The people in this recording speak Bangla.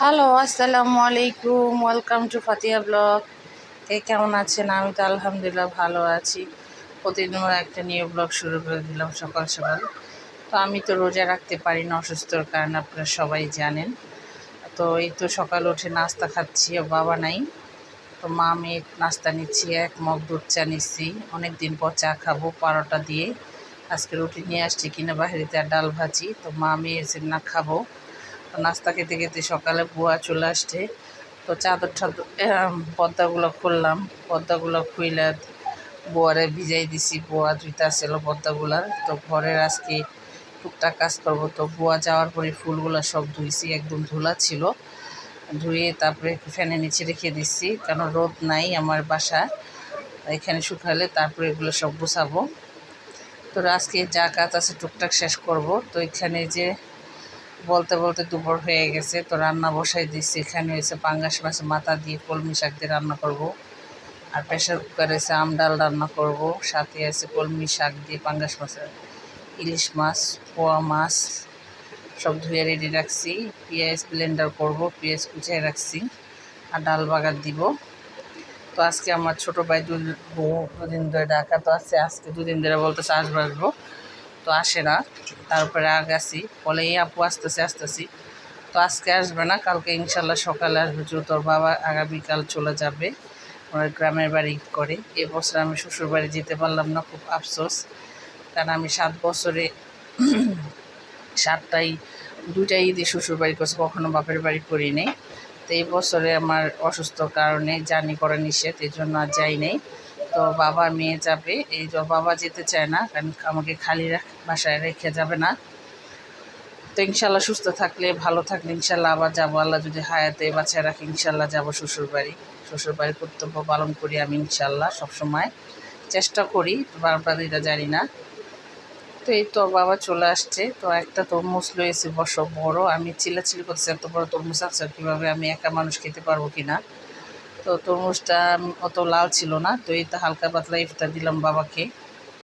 হ্যালো, আসসালামু আলাইকুম। Welcome to Fatiya blog. কে কেমন আছেন? আমি তো আলহামদুলিল্লাহ ভালো আছি। প্রতিদিন একটা নিউ ব্লগ শুরু করে দিলাম সকাল সকাল। তো আমি তো রোজা রাখতে পারি না অসুস্থর কারণে, আপনারা সবাই জানেন। তো এই তো সকালে উঠে নাস্তা খাচ্ছি, বাবা নাই। তো মা মেয়ে নাস্তা নিচ্ছি, এক মগ দুধ চা নিচ্ছি। অনেক দিন পর চা খাবো পরোটা দিয়ে। আজকে রুটি নিয়ে আসছি কিনা বাহিরিতে, আর ডাল ভাজি। তো মা মেয়ে এসে না খাবো। নাস্তা খেতে খেতে সকালে বুয়া চলে আসছে। তো চাদর টাদর পর্দাগুলো খুললাম, পর্দাগুলো খুইলে বুয়ারে ভিজাই দিছি। বুয়া ধুইতে আসছিল পর্দাগুলার। তো ঘরের আজকে টুকটাক কাজ করবো। তো বুয়া যাওয়ার পরে ফুলগুলো সব ধুইছি, একদম ধুলা ছিল। ধুয়ে তারপরে ফ্যানের নিচে রেখে দিচ্ছি, কারণ রোদ নাই আমার বাসা। এখানে শুকালে তারপরে এগুলো সব গুছাবো। তো আজকে যা কাজ আছে টুকটাক শেষ করব। তো এখানে যে বলতে বলতে দুপুর হয়ে গেছে। তো রান্না বসাই দিচ্ছি। এখানে হয়েছে পাঙ্গাস মাছ মাথা দিয়ে কলমি শাক দিয়ে রান্না করব। আর প্রেশার কুকারে এসে আম ডাল রান্না করব। সাথে আছে কলমি শাক দিয়ে পাঙ্গাস মাছের, ইলিশ মাছ, পোয়া মাছ সব ধুয়ে রেডি রাখছি। পেঁয়াজ ব্লেন্ডার করব, পেঁয়াজ কুচিয়ে রাখছি। আর ডাল বাগার দিব। তো আজকে আমার ছোটো ভাই দুদিন ধরে ঢাকা তো আছে। আজকে দুদিন ধরে বলতেছে আসবো আসবো, তো আসে না। তারপরে আগাছি, বলে এই আপু আসতেছি। তো আজকে আসবে না, কালকে ইনশাল্লাহ সকালে আসবে। তোর বাবা আগামীকাল চলে যাবে ওনার গ্রামের বাড়ি করে। এবছর আমি শ্বশুর বাড়ি যেতে পারলাম না, খুব আফসোস। কারণ আমি 7 বছরে 2টা ঈদে শ্বশুর বাড়ি করছি, কখনো বাপের বাড়ি করি নেই। তো এই বছরে আমার অসুস্থ কারণে জার্নি করা নিষেধ, এই জন্য আর যাই নেই। তো বাবা মেয়ে যাবে, এই যে বাবা যেতে চায় না, কারণ আমাকে খালি বাসায় রেখে যাবে না। তো ইনশাল্লাহ সুস্থ থাকলে, ভালো থাকলে ইনশাল্লাহ আবার যাবো। আল্লাহ যদি হায়াতে বাঁচায় রাখে ইনশাল্লাহ যাবো শ্বশুরবাড়ি। শ্বশুরবাড়ির কর্তব্য পালন করি আমি ইনশাল্লাহ, সবসময় চেষ্টা করি, বারবার এটা জানি না। তো এই তো বাবা চলে আসছে। তো একটা তরমুজ লয়েছে বড়। আমি চিল্লাচিল্লি করছি, এত বড় তরমুজ আছে কীভাবে, আমি একা মানুষ খেতে পারবো কি না। তো তরমুজটা অত লাল ছিল না। তো এই তো হালকা পাতলা ইফতার দিলাম বাবাকে।